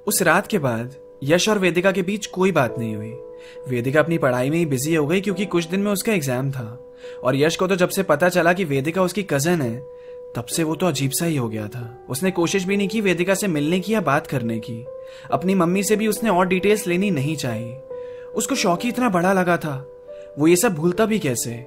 उस रात के बाद यश और वेदिका के बीच कोई बात नहीं हुई। वेदिका अपनी पढ़ाई में ही बिजी हो गई क्योंकि कुछ दिन में उसका एग्जाम था। और यश को तो जब से पता चला कि वेदिका उसकी कजन है, तब से वो तो अजीब सा ही हो गया था। उसने कोशिश भी नहीं की वेदिका से मिलने की या बात करने की। अपनी मम्मी से भी उसने और डिटेल्स लेनी नहीं चाहिए। उसको शौक ही इतना बड़ा लगा था, वो ये सब भूलता भी कैसे।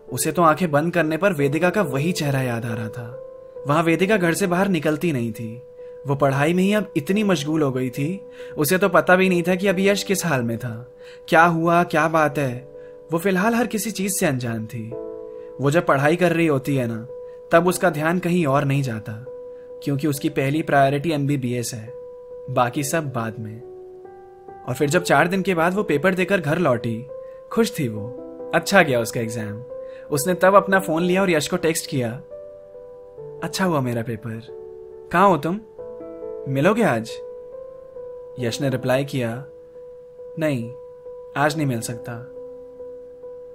उसे तो आंखें बंद करने पर वेदिका का वही चेहरा याद आ रहा था। वहां वेदिका घर से बाहर निकलती नहीं थी। वो पढ़ाई में ही अब इतनी मशगूल हो गई थी, उसे तो पता भी नहीं था कि अभी यश किस हाल में था, क्या हुआ, क्या बात है। वो फिलहाल हर किसी चीज से अनजान थी। वो जब पढ़ाई कर रही होती है ना, तब उसका ध्यान कहीं और नहीं जाता, क्योंकि उसकी पहली प्रायोरिटी MBBS है, बाकी सब बाद में। और फिर जब 4 दिन के बाद वो पेपर देकर घर लौटी, खुश थी वो। अच्छा गया उसका एग्जाम। उसने तब अपना फोन लिया और यश को टेक्स्ट किया, अच्छा हुआ मेरा पेपर, कहाँ हो तुम, मिलोगे आज? यश ने रिप्लाई किया, नहीं आज नहीं मिल सकता।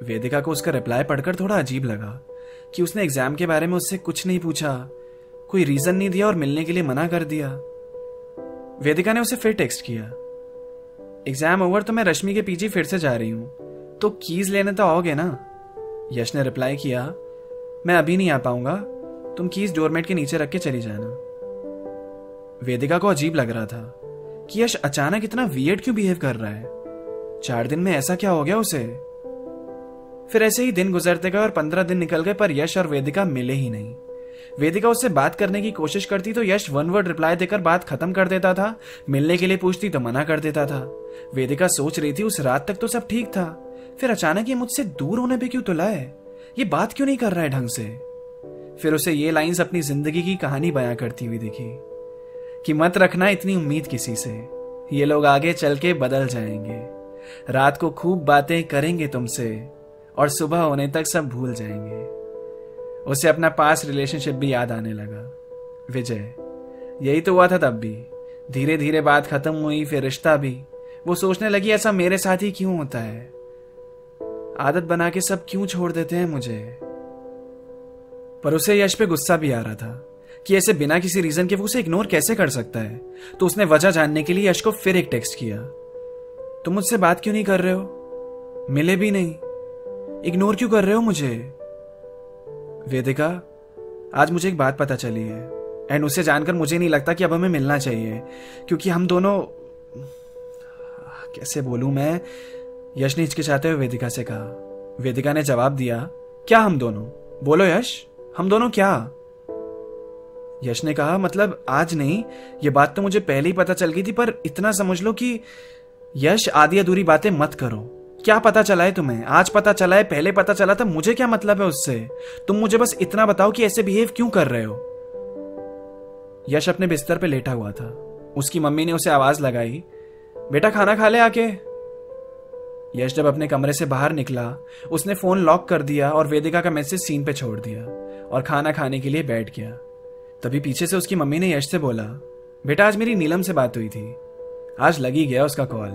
वेदिका को उसका रिप्लाई पढ़कर थोड़ा अजीब लगा कि उसने एग्जाम के बारे में उससे कुछ नहीं पूछा, कोई रीजन नहीं दिया और मिलने के लिए मना कर दिया। वेदिका ने उसे फिर टेक्स्ट किया, एग्जाम ओवर तो मैं रश्मि के पीजी फिर से जा रही हूं, तो कीज लेने तो आओगे ना? यश ने रिप्लाई किया, मैं अभी नहीं आ पाऊंगा, तुम कीज डोरमेट के नीचे रख के चली जाना। वेदिका को अजीब लग रहा था कि यश अचानक इतना वियर्ड क्यों बिहेव कर रहा है। 4 दिन में ऐसा क्या हो गया उसे? फिर ऐसे ही दिन गुजरते गए और 15 दिन निकल गए, पर यश और वेदिका मिले ही नहीं। वेदिका उससे बात करने की कोशिश करती तो यश 1 वर्ड रिप्लाई देकर बात खत्म कर देता था, मिलने के लिए पूछती तो मना कर देता था। वेदिका सोच रही थी उस रात तक तो सब ठीक था, फिर अचानक ये मुझसे दूर होने पे क्यों तुला है, ये बात क्यों नहीं कर रहा है ढंग से। फिर उसे ये लाइंस अपनी जिंदगी की कहानी बयां करती हुई दिखी कि मत रखना इतनी उम्मीद किसी से, ये लोग आगे चल के बदल जाएंगे, रात को खूब बातें करेंगे तुमसे और सुबह होने तक सब भूल जाएंगे। उसे अपना पास्ट रिलेशनशिप भी याद आने लगा। विजय, यही तो हुआ था तब भी। धीरे धीरे बात खत्म हुई, फिर रिश्ता भी। वो सोचने लगी ऐसा मेरे साथ ही क्यों होता है, आदत बना के सब क्यों छोड़ देते हैं मुझे। पर उसे यश पे गुस्सा भी आ रहा था कि ऐसे बिना किसी रीजन के वो उसे इग्नोर कैसे कर सकता है। तो उसने वजह जानने के लिए यश को फिर एक टेक्स्ट किया, तुम मुझसे बात क्यों नहीं कर रहे हो, मिले भी नहीं, इग्नोर क्यों कर रहे हो मुझे? वेदिका, आज मुझे एक बात पता चली है, एंड उसे जानकर मुझे नहीं लगता कि अब हमें मिलना चाहिए, क्योंकि हम दोनों, कैसे बोलूं मैं, यश ने हिचकिचाते हुए वेदिका से कहा। वेदिका ने जवाब दिया, क्या हम दोनों? बोलो यश, हम दोनों क्या? यश ने कहा, मतलब आज नहीं, ये बात तो मुझे पहले ही पता चल गई थी, पर इतना समझ लो कि यश आधी अधूरी बातें मत करो। क्या पता चला है तुम्हें? आज पता चला है, पहले पता चला था, मुझे क्या मतलब है उससे? तुम मुझे बस इतना बताओ कि ऐसे बिहेव क्यों कर रहे हो। यश अपने बिस्तर पे लेटा हुआ था। उसकी मम्मी ने उसे आवाज लगाई, बेटा खाना खा ले आके। यश जब अपने कमरे से बाहर निकला, उसने फोन लॉक कर दिया और वेदिका का मैसेज सीन पे छोड़ दिया और खाना खाने के लिए बैठ गया। तभी पीछे से उसकी मम्मी ने यश से बोला, बेटा आज मेरी नीलम से बात हुई थी, आज लगी गया उसका कॉल।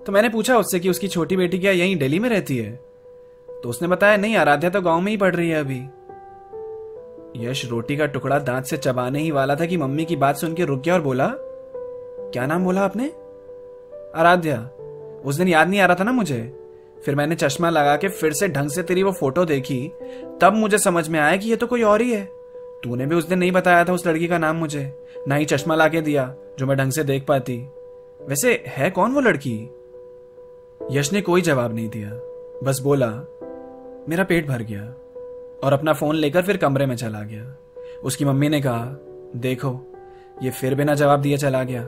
तो मैंने पूछा उससे कि उसकी छोटी बेटी क्या यहीं दिल्ली में रहती है, तो उसने बताया नहीं, आराध्या तो गांव में ही पढ़ रही है अभी। यश रोटी का टुकड़ा दांत से चबाने ही वाला था कि मम्मी की बात सुन के रुक गया और बोला, क्या नाम बोला आपने? आराध्या। उस दिन याद नहीं आ रहा था ना मुझे, फिर मैंने चश्मा लगा के फिर से ढंग से तेरी वो फोटो देखी, तब मुझे समझ में आया कि ये तो कोई और ही है। तूने भी उस दिन नहीं बताया था उस लड़की का नाम मुझे, ना ही चश्मा लाके दिया जो मैं ढंग से देख पाती। वैसे है कौन वो लड़की? यश ने कोई जवाब नहीं दिया, बस बोला, मेरा पेट भर गया, और अपना फोन लेकर फिर कमरे में चला गया। उसकी मम्मी ने कहा, देखो ये फिर बिना जवाब दिए चला गया,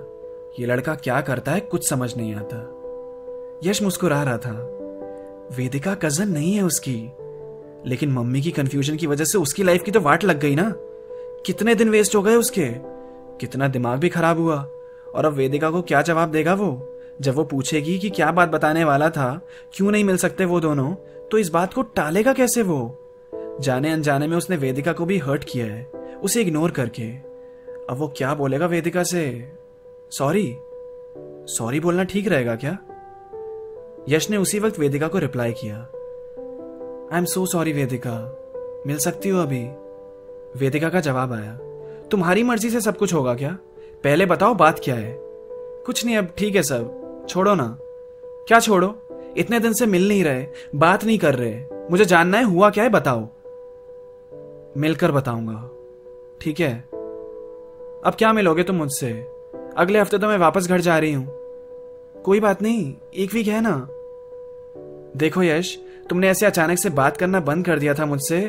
ये लड़का क्या करता है कुछ समझ नहीं आता। यश मुस्कुरा रहा था। वेदिका कजन नहीं है उसकी, लेकिन मम्मी की कंफ्यूजन की वजह से उसकी लाइफ की तो वाट लग गई ना। कितने दिन वेस्ट हो गए उसके, कितना दिमाग भी खराब हुआ। और अब वेदिका को क्या जवाब देगा वो? जब वो पूछेगी कि क्या बात बताने वाला था, क्यों नहीं मिल सकते वो दोनों, तो इस बात को टालेगा कैसे वो? जाने अनजाने में उसने वेदिका को भी हर्ट किया है, उसे इग्नोर करके। अब वो क्या बोलेगा वेदिका से? सॉरी बोलना ठीक रहेगा क्या? यश ने उसी वक्त वेदिका को रिप्लाई किया, आई एम सो सॉरी वेदिका, मिल सकती हो अभी? वेदिका का जवाब आया, तुम्हारी मर्जी से सब कुछ होगा क्या? पहले बताओ बात क्या है? कुछ नहीं, अब ठीक है सब, छोड़ो ना। क्या छोड़ो? इतने दिन से मिल नहीं रहे, बात नहीं कर रहे, मुझे जानना है हुआ क्या है, बताओ। मिलकर बताऊंगा, ठीक है? अब क्या मिलोगे तुम मुझसे? अगले हफ्ते तो मैं वापस घर जा रही हूं। कोई बात नहीं, 1 वीक है ना। देखो यश, तुमने ऐसे अचानक से बात करना बंद कर दिया था मुझसे,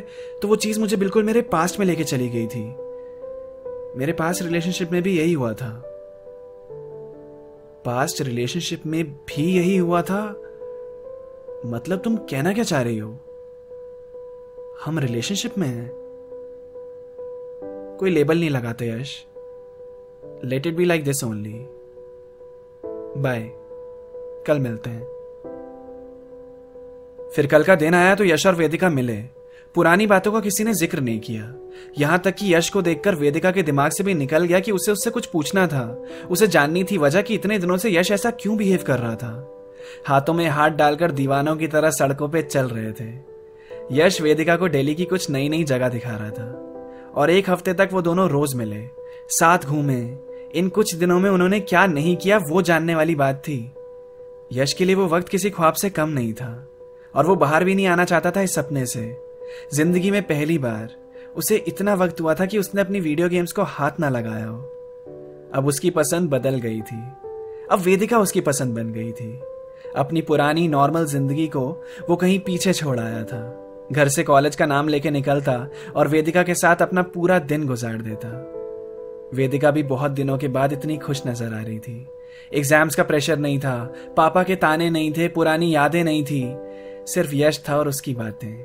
तो वो चीज मुझे बिल्कुल मेरे पास्ट में लेके चली गई थी। मेरे पास्ट रिलेशनशिप में भी यही हुआ था। पास्ट रिलेशनशिप में भी यही हुआ था? मतलब तुम कहना क्या चाह रही हो? हम रिलेशनशिप में हैं? कोई लेबल नहीं लगाते Yash. Let it be like this only. Bye, कल मिलते हैं। फिर कल का दिन आया तो यश और वेदिका मिले। पुरानी बातों का किसी ने जिक्र नहीं किया, यहां तक कि यश को देखकर वेदिका के दिमाग से भी निकल गया कि उसे उससे कुछ पूछना था। उसे जाननी थी वजह कि इतने दिनों से यश ऐसा क्यों बिहेव कर रहा था। हाथों में हाथ डालकर दीवानों की तरह सड़कों पे चल रहे थे। यश वेदिका को दिल्ली की कुछ नई नई जगह दिखा रहा था और 1 हफ्ते तक वो दोनों रोज मिले, साथ घूमे। इन कुछ दिनों में उन्होंने क्या नहीं किया वो जानने वाली बात थी। यश के लिए वो वक्त किसी ख्वाब से कम नहीं था और वो बाहर भी नहीं आना चाहता था इस सपने से। जिंदगी में पहली बार उसे इतना वक्त हुआ था कि उसने अपनी वीडियो गेम्स को हाथ ना लगाया हो। अब उसकी पसंद बदल गई थी। अब वेदिका उसकी पसंद बन गई थी। अपनी पुरानी नॉर्मल जिंदगी को वो कहीं पीछे छोड़ आया था। घर से कॉलेज का नाम लेके निकलता और वेदिका के साथ अपना पूरा दिन गुजार देता। वेदिका भी बहुत दिनों के बाद इतनी खुश नजर आ रही थी। एग्जाम्स का प्रेशर नहीं था, पापा के ताने नहीं थे, पुरानी यादें नहीं थी, सिर्फ यश था और उसकी बातें,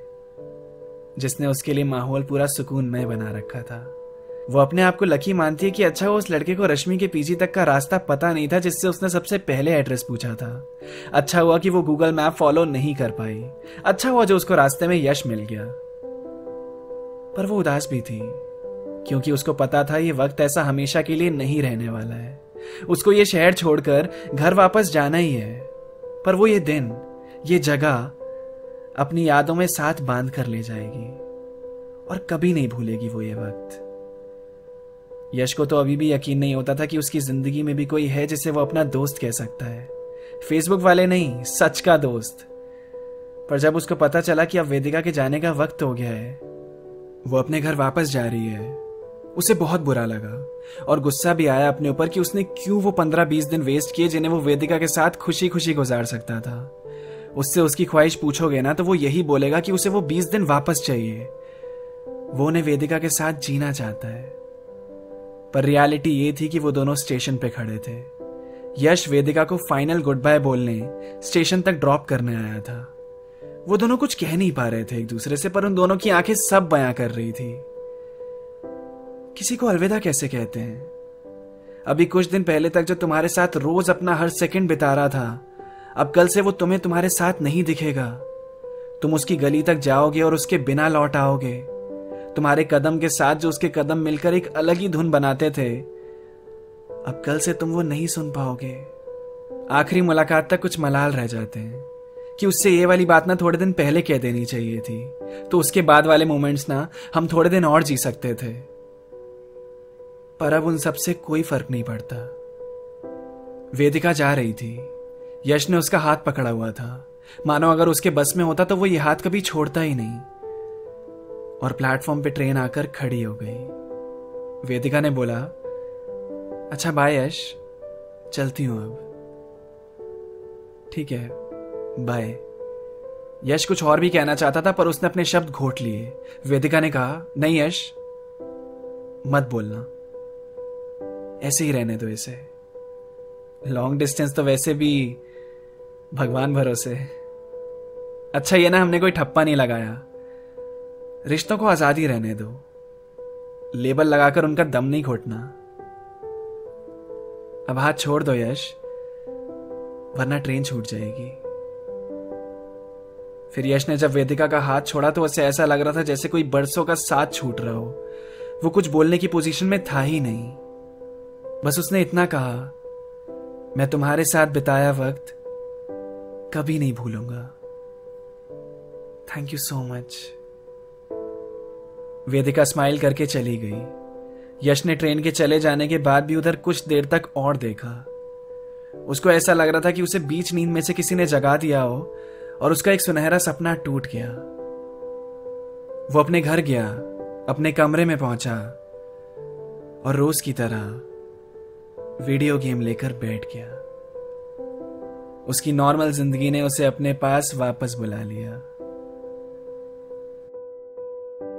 जिसने उसके लिए माहौल पूरा सुकूनमय बना रखा था। वो अपने आप को लकी मानती है कि अच्छा हुआ उस लड़के को रश्मि के पीजी तक का रास्ता पता नहीं था जिससे उसने सबसे पहले एड्रेस पूछा था। अच्छा हुआ कि वो गूगल मैप फॉलो नहीं कर पाई। अच्छा हुआ जो उसको रास्ते में यश मिल गया। पर वो उदास भी थी क्योंकि उसको पता था ये वक्त ऐसा हमेशा के लिए नहीं रहने वाला है। उसको ये शहर छोड़कर घर वापस जाना ही है। पर वो ये दिन, ये जगह अपनी यादों में साथ बांध कर ले जाएगी और कभी नहीं भूलेगी वो ये वक्त। यश को तो अभी भी यकीन नहीं होता था कि उसकी जिंदगी में भी कोई है जिसे वो अपना दोस्त कह सकता है। फेसबुक वाले नहीं, सच का दोस्त। पर जब उसको पता चला कि अब वेदिका के जाने का वक्त हो गया है, वो अपने घर वापस जा रही है, उसे बहुत बुरा लगा और गुस्सा भी आया अपने ऊपर कि उसने क्यों वो 15-20 दिन वेस्ट किए जिन्हें वो वेदिका के साथ खुशी खुशी गुजार सकता था। उससे उसकी ख्वाहिश पूछोगे ना तो वो यही बोलेगा कि उसे वो 20 दिन वापस चाहिए। वो उन्हें वेदिका के साथ जीना चाहता है। पर रियलिटी ये थी कि वो दोनों स्टेशन पे खड़े थे। यश वेदिका को फाइनल गुड बाय बोलने स्टेशन तक ड्रॉप करने आया था। वो दोनों कुछ कह नहीं पा रहे थे एक दूसरे से, पर उन दोनों की आंखें सब बयां कर रही थी। किसी को अलविदा कैसे कहते हैं? अभी कुछ दिन पहले तक जो तुम्हारे साथ रोज अपना हर सेकंड बिता रहा था, अब कल से वो तुम्हें तुम्हारे साथ नहीं दिखेगा। तुम उसकी गली तक जाओगे और उसके बिना लौट आओगे। तुम्हारे कदम के साथ जो उसके कदम मिलकर एक अलग ही धुन बनाते थे, अब कल से तुम वो नहीं सुन पाओगे। आखिरी मुलाकात तक कुछ मलाल रह जाते हैं कि उससे ये वाली बात ना थोड़े दिन पहले कह देनी चाहिए थी, तो उसके बाद वाले मोमेंट्स ना हम थोड़े दिन और जी सकते थे। पर अब उन सबसे कोई फर्क नहीं पड़ता। वेदिका जा रही थी। यश ने उसका हाथ पकड़ा हुआ था, मानो अगर उसके बस में होता तो वो ये हाथ कभी छोड़ता ही नहीं। और प्लेटफॉर्म पे ट्रेन आकर खड़ी हो गई। वेदिका ने बोला, अच्छा बाय यश, चलती हूं अब। ठीक है, बाय। यश कुछ और भी कहना चाहता था पर उसने अपने शब्द घोट लिए। वेदिका ने कहा, नहीं यश, मत बोलना, ऐसे ही रहने दो इसे। लॉन्ग डिस्टेंस तो वैसे भी भगवान भरोसे। अच्छा ये ना हमने कोई ठप्पा नहीं लगाया। रिश्तों को आजादी रहने दो, लेबल लगाकर उनका दम नहीं घोटना। अब हाथ छोड़ दो यश, वरना ट्रेन छूट जाएगी। फिर यश ने जब वेदिका का हाथ छोड़ा तो उसे ऐसा लग रहा था जैसे कोई बरसों का साथ छूट रहा हो। वो कुछ बोलने की पोजीशन में था ही नहीं। बस उसने इतना कहा, मैं तुम्हारे साथ बिताया वक्त कभी नहीं भूलूंगा। Thank you so much. Vedika smile करके चली गई। यश ने ट्रेन के चले जाने के बाद भी उधर कुछ देर तक और देखा। उसको ऐसा लग रहा था कि उसे बीच नींद में से किसी ने जगा दिया हो और उसका एक सुनहरा सपना टूट गया। वो अपने घर गया, अपने कमरे में पहुंचा और रोज की तरह वीडियो गेम लेकर बैठ गया। उसकी नॉर्मल जिंदगी ने उसे अपने पास वापस बुला लिया।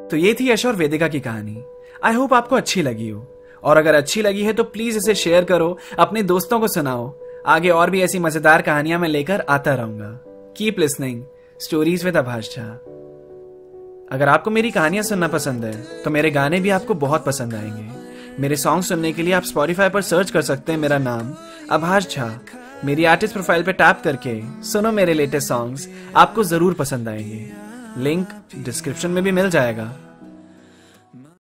तो ये थी यश और वेदिका की कहानी। आई होप आपको अच्छी लगी हो, और अगर अच्छी लगी है तो प्लीज इसे शेयर करो, अपने दोस्तों को सुनाओ। आगे और भी ऐसी मजेदार कहानियां मैं लेकर आता रहूंगा। Keep listening stories with Abhash Jha. अगर आपको मेरी कहानियां सुनना पसंद है तो मेरे गाने भी आपको बहुत पसंद आएंगे। मेरे सॉन्ग सुनने के लिए आप स्पॉटिफाई पर सर्च कर सकते हैं मेरा नाम आभाष झा। मेरी आर्टिस्ट प्रोफाइल पे टैप करके सुनो मेरे लेटेस्ट सॉन्ग्स, आपको जरूर पसंद आएंगे। लिंक डिस्क्रिप्शन में भी मिल जाएगा।